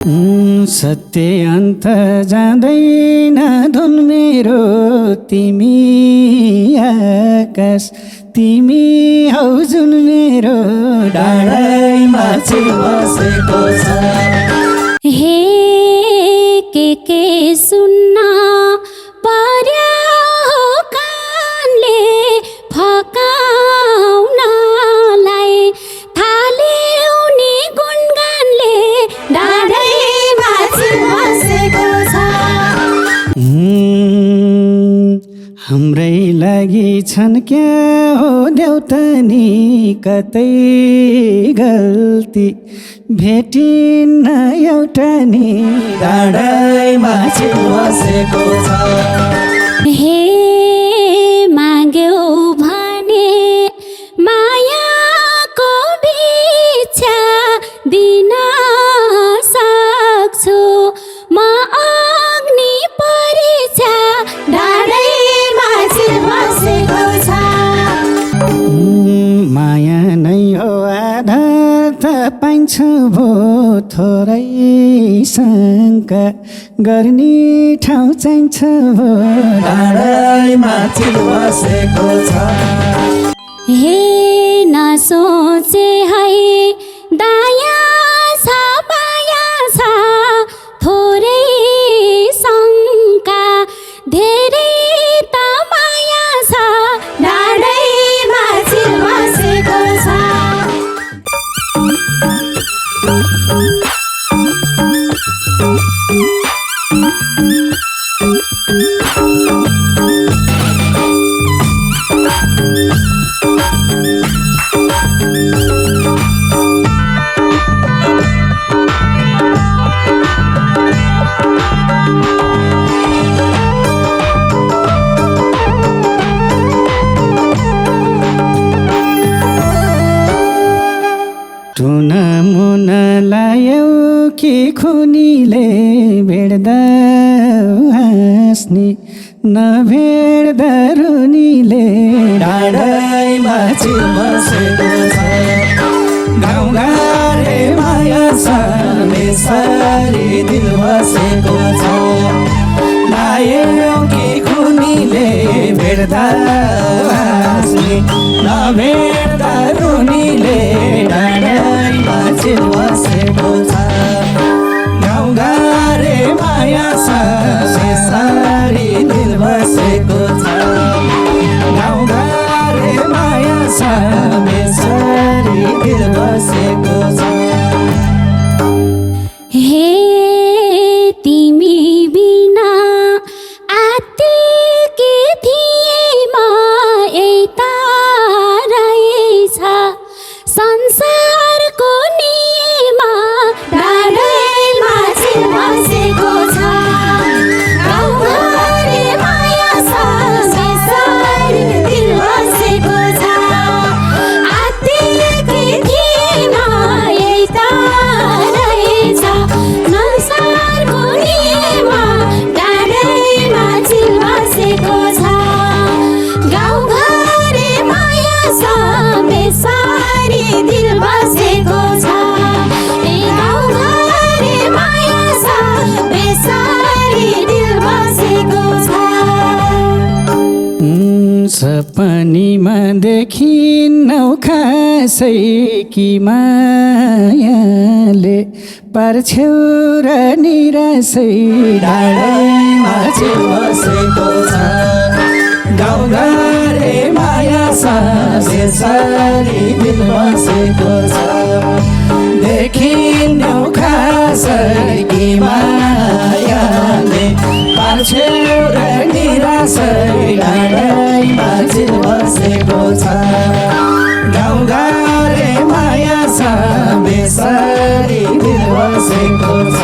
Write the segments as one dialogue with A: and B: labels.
A: सत्य अन्त जाँदैन धुन मेरो तिमी आकाश तिमी हौ जुन मेरो डाँडैमा बसेको छ।
B: हे के सुन्न पर्या हो कानले फकाउनलाई थाल्यौ नि गुणगानले डाँडैमा बसेको छ।
A: हाम्रै लागि छन् क्या हो देउता नि कतै गल्ती भेटिन्न एउटा नि डाँडैमा बसेको छ।
B: हे माग्यौ भने मायाको बिछा दिन सक्छु म अग्नि परीक्षा डाँडैमा बसेको छ।
A: माया नै हो आधार त पाइन्छ भो थोरै शङ्का गर्ने ठाउँ चाहिन्छ भो डाँडैमा बसेको छ।
B: हे नसोचे है दया छ माया छ थोरै शङ्का धेरै त माया छ डाँडैमा बसेको छ।
A: टुना मुना लायौ कि खुनीले भेट्दा हाँस्ने नभेट्दा रुनीले डाँडैमा बसेको छ। गाउँघरे माया छ बेसारी दिल बसेको छ। लायौ कि खुनीले भेट्दा हाँस्ने नभेट्दा रुनीले डाँडैमा बसेको छ। गाउँघरे माया छ बेसारी दिल बसेको छ। गाउँघरे माया छ बेसारी दिल बसेको छ।
B: हे तिमी बिना आत्तिकी थिए म यता रहेछ संसारको नियममा डाँडैमा बसेको छ। गाउँघरे माया छ बेसारी दिल बसेको छ। आत्तिकी थिए म यता रहेछ संसारको नियममा डाँडैमा बसेको छ। गाउँघरे माया छ बेसारी दिल बसेको छ। ए गाउँघरे माया छ बेसारी दिल बसेको छ।
A: सपनीमा देखिन्नौ खासै कि मायाले पर्छौ र निरासै डाँडैमा बसेको छ। गाउँघरे माया छ बेसारी दिल बसेको छ। देखिन्नौ खासै कि मायाले पर्छौ र निरासै डाँडैमा बसेको छ। गाउँघरे माया छ बेसारी दिल बसेको छ।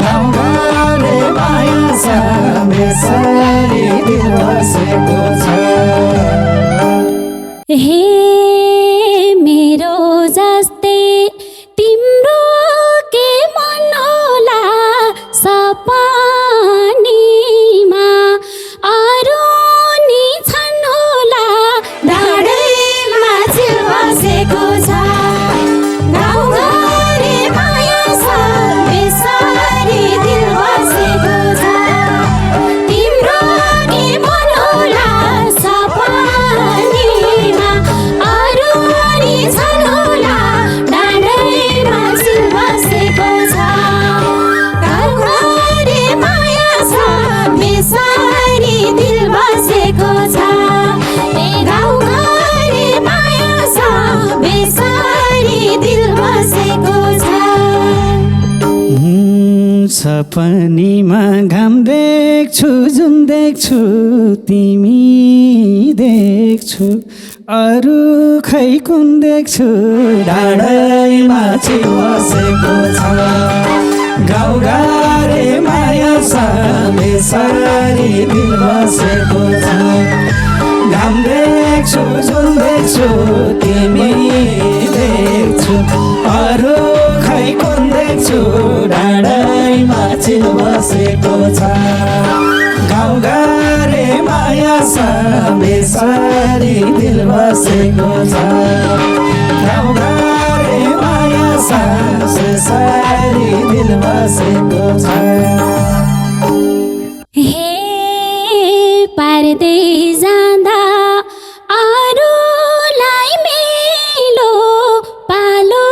A: गाउँघरे माया छ बेसारी दिल बसेको छ।
B: हे मेरो जस्तै तिम्रो के मन होला सपनीमा अरू नि छन् होला डाँडैमा बसेको छ। गाउँघरे माया छ
A: सपनीमा घाम देख्छु जुन देख्छु तिमी देख्छु अरू खै कुन देख्छु डाँडैमा चिल बसेको छ गाउँघरे माया छ बेसारी दिल बसेको छ घाम देख्छु जुन देख्छु तिमी देख्छु अरू खै कुन देख्छु डाँडैमा चिल बसेको छ गाउँघरे माया छ बेसारी दिल बसेको छ गाउँघरे माया छ बेसारी दिल बसेको छ
B: हे पर्दै जाँदा अरूलाई मेलो पालो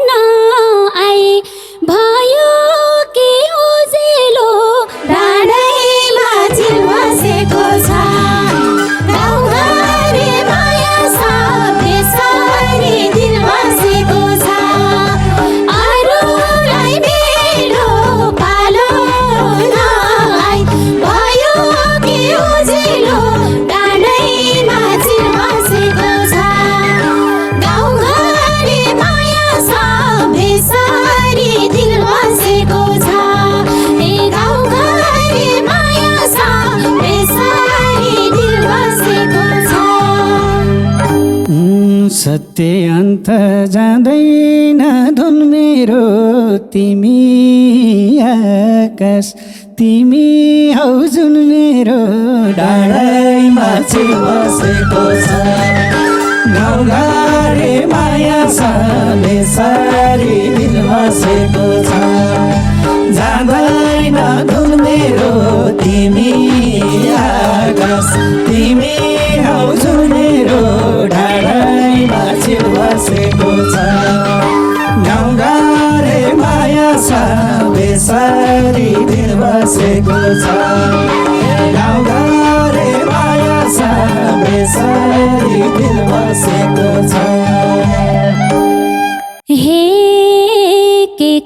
B: नआए भयो कि उजेलो डाँडैमा चिल बसेको छ गाउँघरे माया छ बेसारी दिल बसेको छ अरूलाई मेलो पालो नआए भयो कि उजेलो डाँडैमा चिल बसेको छ गाउँघरे माया छ बेसारी दिल बसेको छ ए गाउँघरे माया छ बेसारी दिल बसेको छ
A: सत्य अन्त जाँदैन धुन मेरो तिमी आकाश तिमी हौ जुन मेरो डाँडैमा चिल बसेको छ गाउँघरे माया छ बेसारी दिल बसेको छ जाँदैन धुन मेरो तिमी आकाश तिमी हौ जुन मेरो डाँडैमा चिल बसेको छ गाउँघरे माया छ बेसारी दिल बसेको छ गाउँघरे माया छ बेसारी दिल बसेको छ
B: हे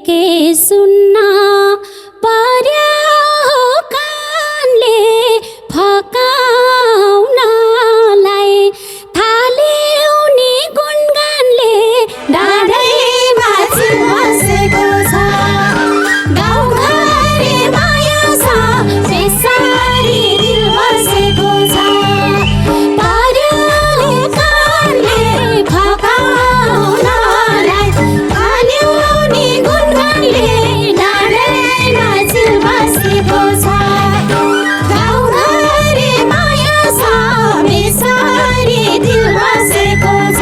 B: के सुन्न पर्या हो कानले फकाउनलाई थाल्यो नि गुनगानले डाँडैमा चिल बसेको छ गाउँघरे माया छ बेसारी दिल बसेको छ पर्याले कानले फकाउनलाई थाल्यो नि गुनगानले डाँडैमा चिल बसेको छ गाउँघरे माया छ बेसारी दिल बसेको छ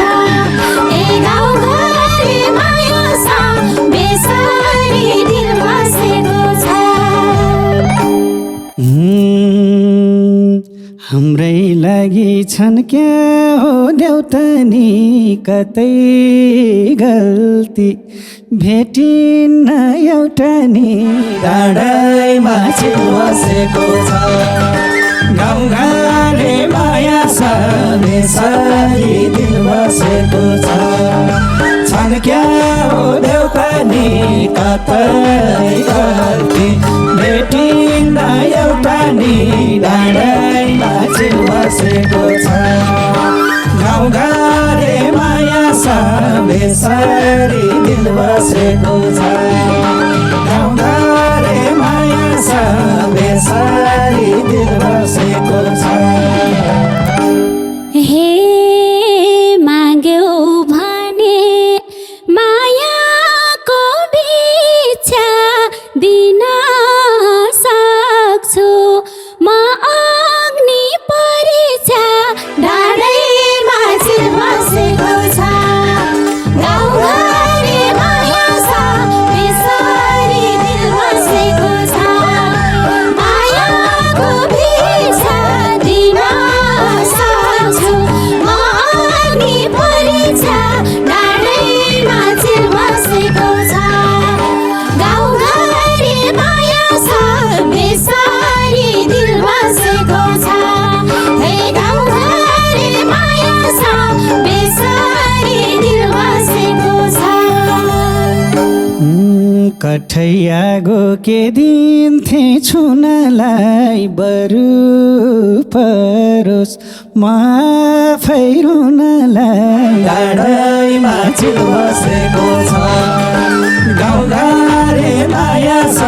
B: ए गाउँघरे माया छ बेसारी दिल बसेको छ
A: हाम्रै लागि छन् क्या हो देउतनी कतै गल्ती भेटिन्न एउटा नि डाँडैमा चिल बसेको छ गाउँघरे माया छ बेसारी दिल बसेको छ छन् क्या हो देउतनी कतै गल्ती भेटिन्न एउटा नि डाँडैमा चिल बसेको छ गाउँघरे माया छ बेसारी दिल बसेको छ गाउँघरे माया छ बेसारी दिल बसेको छ
B: हे माग्यौ भने मायाको बिछा दिन सक्छु म अग्नि परीक्षा डाँडैमा चिल बसेको छ गाउँघरे माया छ
A: कठैयागो के दिन्थे छुनलाई बरु परोस् माफै रुनलाई
C: डाँडैमा चिल बसेको छ गाउँघरे माया छ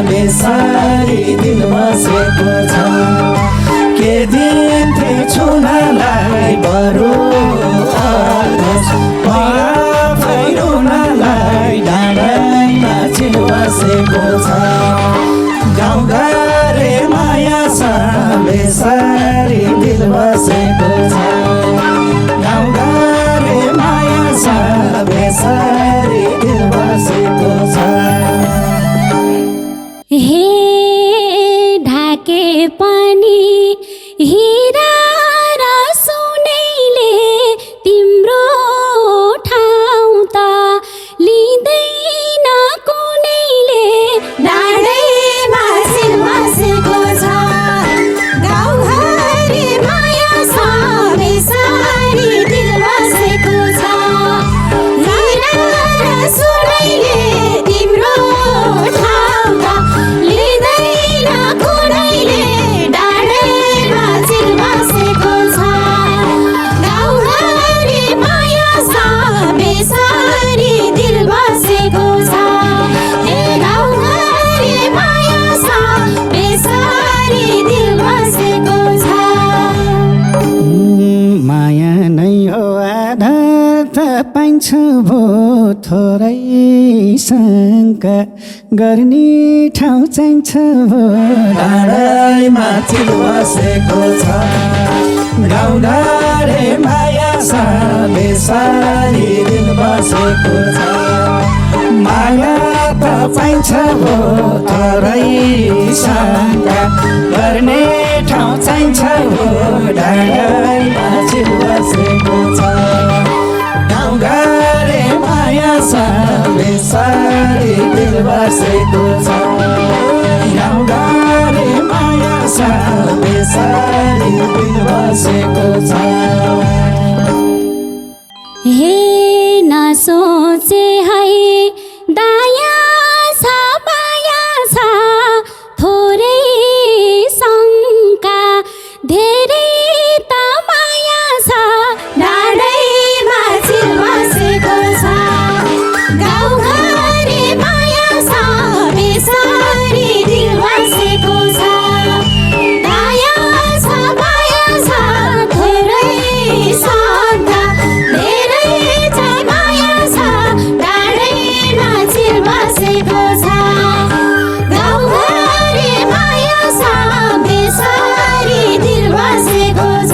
C: बेसारी दिल बसेको छ के दिन्थे छुनलाई बरु आफै रुनलाई डाँडैमा चिल बसेको छ गाउँघरे माया छ बेसारी दिल बसेको छ गाउँघरे माया छ बेसारी दिल बसेको छ
B: हे ढाके पनि हीरा र सुनैले तिम्रो ठाउँ त लिँदैन कुनैले डाँडैमा चिल बसेको छ गाउँघरे माया छ बेसारी दिल बसेको छ हीरा र सुनैले तिम्रो ठाउँ त लिँदैन कुनैले डाँडैमा चिल बसेको छ गाउँघरे माया छ बेसारी दिल बसेको छ हे गाउँघरे माया छ बेसारी दिल बसेको छ
A: माया नै हो आधार त पाइन्छ भो थोरै शङ्का गर्ने ठाउँ चाहिन्छ भो
C: डाँडैमा चिल बसेको छ गाउँघरे माया छ बेसारी दिल बसेको छ माया त पाइन्छ भो थोरै शङ्का गर्ने ठाउँ चाहिन्छ भो डाँडैमा चिल बसेको छ गाउँघरे माया छ बेसारी दिल बसेको छ गाउँघरे माया छ बेसारी दिल बसेको छ
B: हे नसोचे है दया छ माया छ थोरै शङ्का धेरै त माया छ डाँडैमा चिल बसेको छ गाउँघरे माया छ बेसारी दिल बसेको छ दया छ माया छ थोरै शङ्का धेरै छ माया छ डाँडैमा चिल बसेको छ गाउँघरे माया छ बेसारी दिल बसेको छ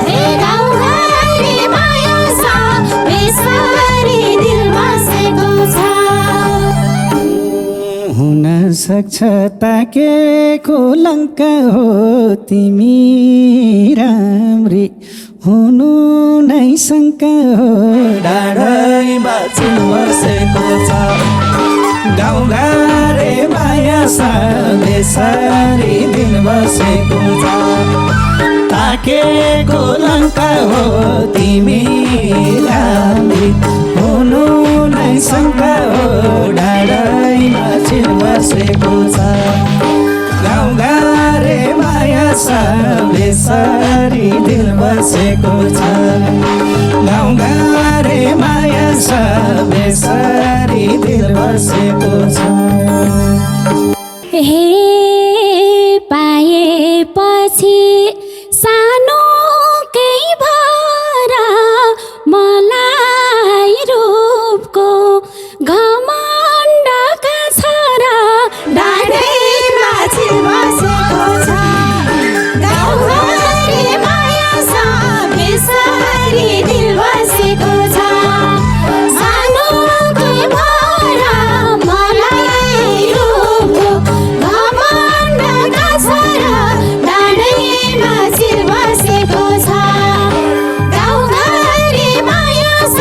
B: हे गाउँघरे माया छ बेसारी दिल बसेको छ
A: हुन सक्छ ताकेको लङ्का हो तिमी राम्री हुनु नै शङ्का हो
C: डाँडैमा चिल बसेको छ गाउँघरे माया छ बेसारी दिल बसेको छ ताकेको लङ्का हो तिमी राम्री हुनु नै शङ्का हो डाँडैमा चिल बसेको छ गाउँघरे माया छ बेसारी दिल बसेको छ गाउँघरे माया छ बेसारी दिल बसेको छ
B: हे पाएपछि सानो कै भर मलाई रूपको घमण्डका छ र डाँडैमा चिल बसेको छ गाउँघरे माया छ बेसारी दिल बसेको छ सानो कै भर मलाई रूपको घमण्डका छ र डाँडैमा चिल बसेको छ गाउँघरे माया छ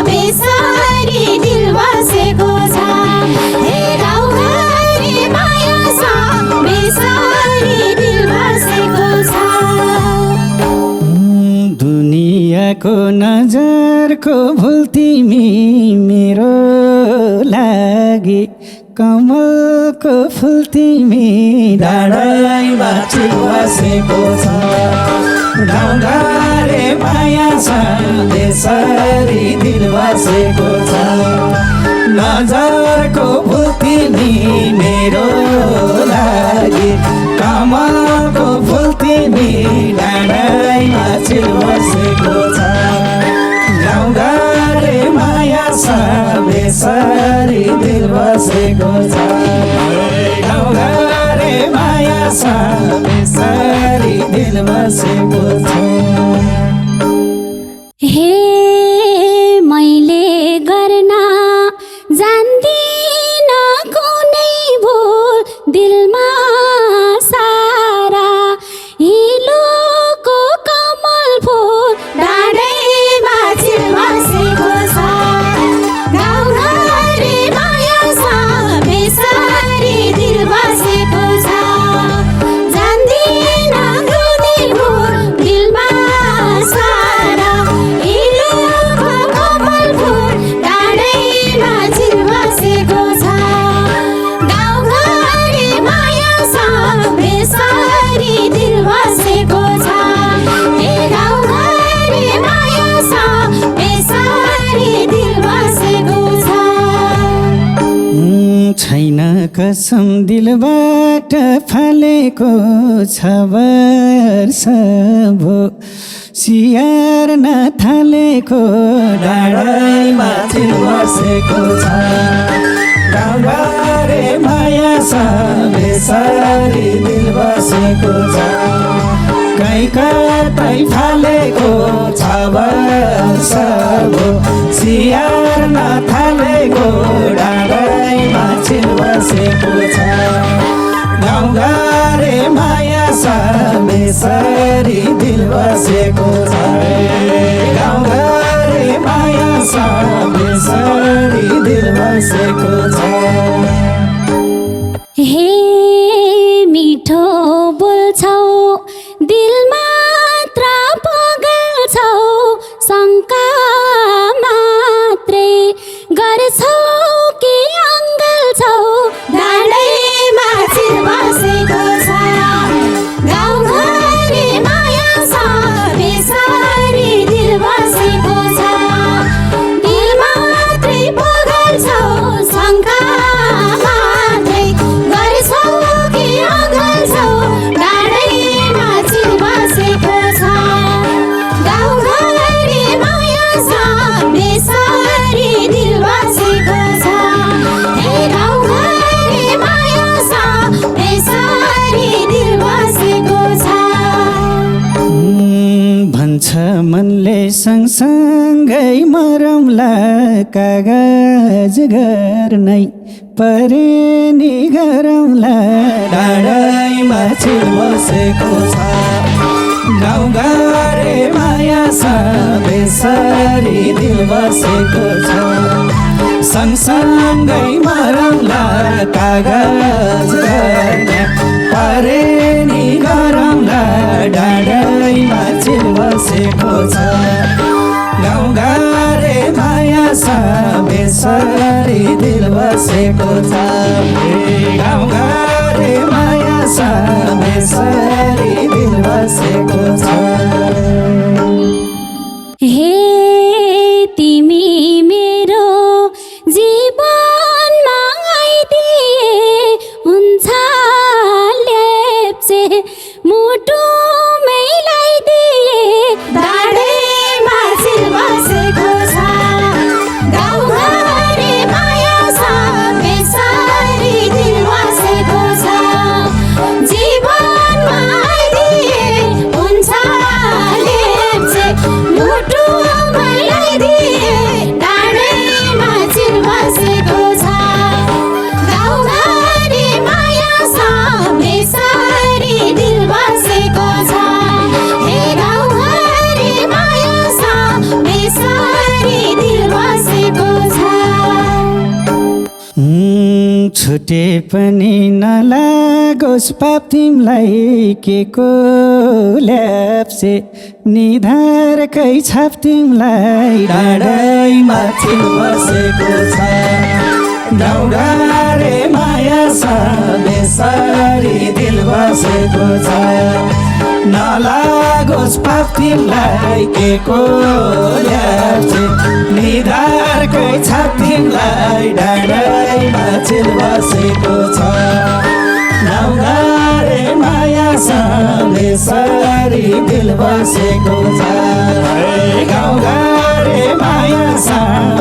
B: बेसारी दिल बसेको छ हे गाउँघरे माया छ बेसारी दिल बसेको छ
A: दुनियाँको नजरको भुल तिमी मेरो लागि
C: कमलको फुल तिमी डाँडैमा चिल बसेको छ गाउँघरे माया छ बेसरी दिल बसेको छ नजरको फुल तिमी मेरो लागि कमलको फुल तिमी डाँडैमा चिल बसेको छ गाउँघरे माया छ बेसरी दिल बसेको छ गाउँघरे माया छ बेसरी दिल बसेको छ
B: हे मैले गर्न जान्दिन कुनै भुल दिलमा सारा हिलोको कमल फुल डाँडैमा चिल बसेको छ गाउँघरे माया छ बेसरी दिल बसेको छ जान्दिन कुनै भुल दिलमा सारा हिलोको कमल फुल डाँडैमा चिल बसेको छ गाउँघरे माया छ बेसरी दिल बसेको छ हे गाउँघरे माया छ बेसरी दिल बसेको छ
C: छैन कसम दिलबाट फालेको छ वर्ष भो सियार्न थालेको डाँडैमा चिल बसेको छ गाउँघरे माया छ बेसरी दिल बसेको छ कहीँ कतै फालेको छ वर्ष भो सियार्न थालेको डाँडैमा चिल बसेको छ गाउँघरे माया छ बेसरी दिल बसेको छ गाउँघरे माया छ बेसरी दिल बसेको छ
B: हे मिठो बोल्छौ दिल मात्र पगल्छौ शङ्का मात्रै गर्छौ कि अङ्गल्छौ डाँडैमा चिल बसेको छ गाउँघरे माया छ बेसरी दिल बसेको छ दिल मात्रै पगल्छौ शङ्का मात्रै गर्छौ कि अङ्गल्छौ डाँडैमा चिल बसेको छ गाउँघरे माया छ बेसरी दिल बसेको छ हे गाउँघरे माया छ बेसरी दिल बसेको छ
C: भन्छ मनले सँगसँगै मरौँला कागज गर्नै परे नि गरौँला डाँडैमा चिल बसेको छ गाउँघरे माया छ बेसरी दिल बसेको छ सँगसँगै मरौँला कागज गर्ने परे नि गरौँला डाँडैमा चिल बसेको छ गाउँघरे माया छ बेसरी दिल बसेको छ गाउँघरे माया छ बेसरी दिल बसेको छ
B: हे तिमी मेरो जीवनमा आइदिए हुन्छ लेप्चे मुटुमै लगाइदिए डाँडैमा चिल बसेको छ गाउँघरे माया छ बेसरी दिल बसेको छ जीवनमा आइदिए हुन्छ लेप्चे मुटुमै लगाइदिए डाँडैमा चिल बसेको छ गाउँघरे माया छ बेसरी दिल बसेको छ हे गाउँघरे माया छ बेसरी दिल बसेको छ
C: छुटे पनि नलागोस् पाप तिमीलाई के को ल्याप्से निधारकै छाप तिमीलाई डाँडैमा चिल बसेको छ गाउँघरे आशा बेसरी दिल बसेको छ नलागोस् पाप तिमीलाई के को ल्याप्चे निधारकै छ तिमीलाई डाँडैमा चिल बसेको छ गाउँघरे माया छ बेसरी दिल बसेको छ गाउँघरे माया छ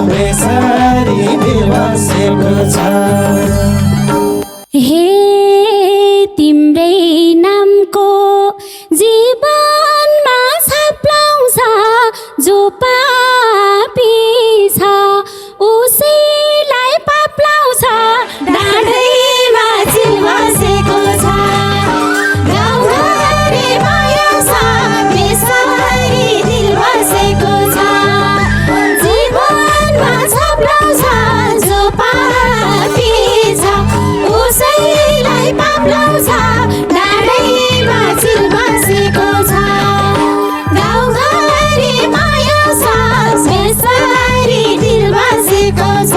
C: बेसरी दिल बसेको छ
B: हे तिम्रै नामको जीवनमा छाप्लाउँछ जो पापी छ उसैलाई पाप लाउँछ डाँडैमा चिल बसेको छ गाउँघरे माया छ बेसरी दिल बसेको छ जीवनमा छाप्लाउँछ जो पापी छ उसैलाई पाप लाउँछ डाँडैमा चिल बसेको छ गाउँघरे माया छ बेसरी दिल बसेको छ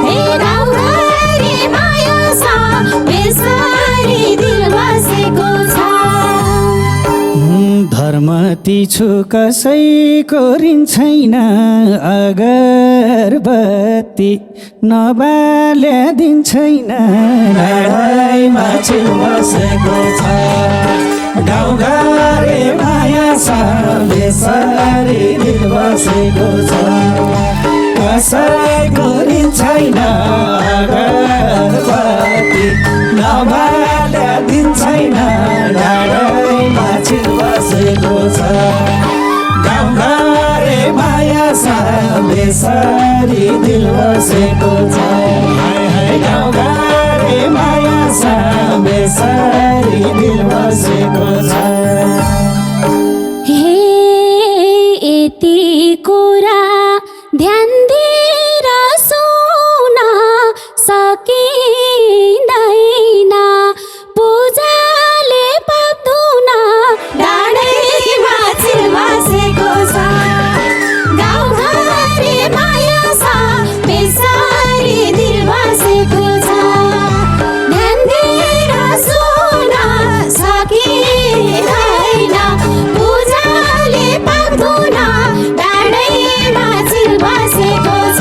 B: हे गाउँघरे माया छ बेसरी दिल बसेको छ
C: धर्म तिछु कसैको ऋण छैन अगरबत्ती नबाल्या दिन छैन डाँडैमा चिल बसेको छ गाउँघरे माया छ बेसरी दिल बसेको छ कसैको ऋण छैन अगरबत्ती नबाल्या दिन छैन डाँडैमा चिल बसेको छ गाउँघरे माया छ बेसरी दिल बसेको छ गाउँघरे माया छ बेसरी दिल बसेको छ
B: हे यति कुरा ध्यान दिएर सुन सकिँदैन पूजाले पाप धुन डाँडैमा चिल बसेको छ गाउँघरे माया छ बेसरी दिल बसेको छ ध्यान दिएर सुन सकिँदैन पूजाले पाप धुन डाँडैमा चिल बसेको छ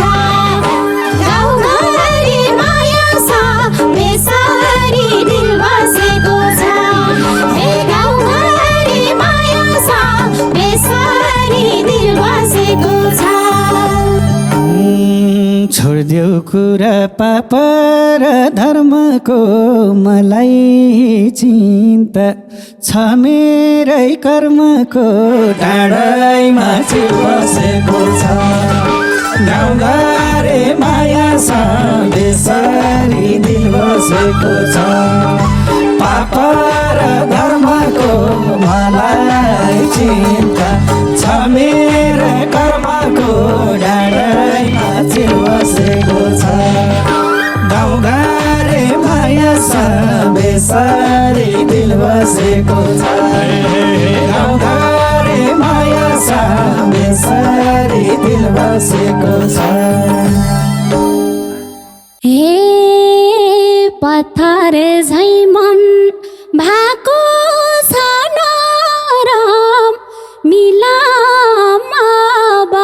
B: गाउँघरे माया छ बेसरी दिल बसेको छ हे गाउँघरे माया छ बेसरी दिल बसेको छ
C: छोडिदेऊ कुरा पाप र धर्मको मलाई चिन्ता छ मेरै कर्मको डाँडैमा चिल बसेको छ गाउँघरे माया छ बेसरी दिल बसेको छ पाप र धर्मको मलाई चिन्ता छ मेरो कर्मको डाँडैमा चिल बसेको छ गाउँघरे माया छ बेसरी दिल बसेको छ गाउँघरे माया छ बेसरी दिल बसेको छ
B: हे पत्थर झै मन भएको छ नरम मिलाम अब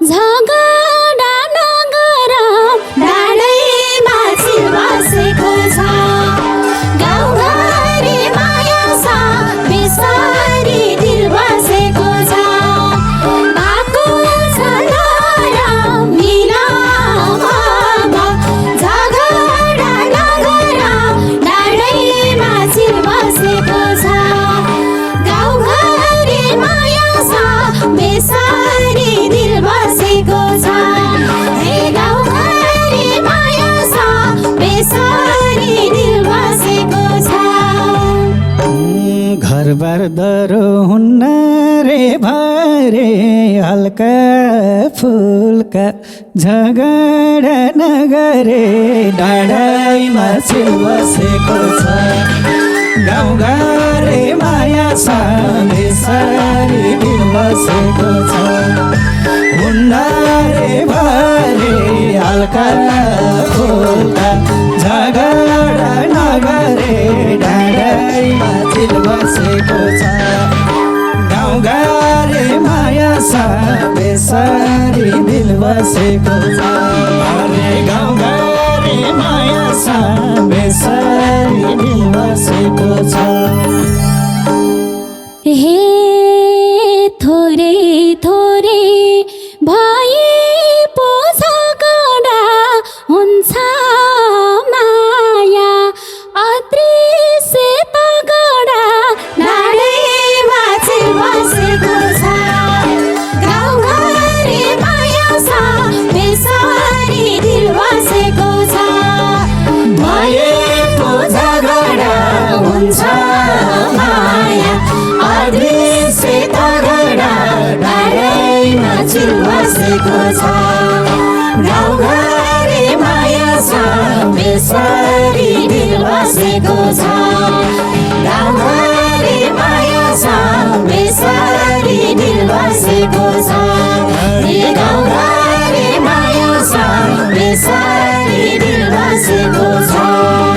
B: झगडा नगरम डाँडैमा चिल बसेको छ गाउँघरे माया छ बेसरी दिल बसेको छ भएको छ नरम मिलाम अब झगडा नगरम डाँडैमा चिल बसेको छ गाउँघरे माया छ बेसरी दिल बसेको छ हे गाउँघरे माया छ बेसरी दिल बसेको छ
C: घरबार दरो हुन्न रे भरे हल्का फुल्का झगडा नगरे डाँडैमा चिल बसेको छ गाउँघरे माया छ बेसरी दिल बसेको छ हुन्न रे भरे हल्का फुल्का झगडा दिल बसेको छ गाउँघरे माया छ बेसरी दिल बसेको छ अरे गाउँघरे माया छ बेसरी दिल बसेको छ
B: हे थोरै थोरै भए पो झगडा हुन्छ माया अदृश्य तगडा डाँडैमा चिल बसेको छ गाउँघरे माया छ बेसरी दिल बसेको छ
C: भए पो झगडा हुन्छ माया अदृश्य तगडा डाँडैमा चिल बसेको छ गाउँघरे माया छ बेसरी दिल बसेको छ गाउँघरे माया छ बेसरी दिल बसेको छ ए गाउँघरे माया छ बेसरी दिल बसेको छ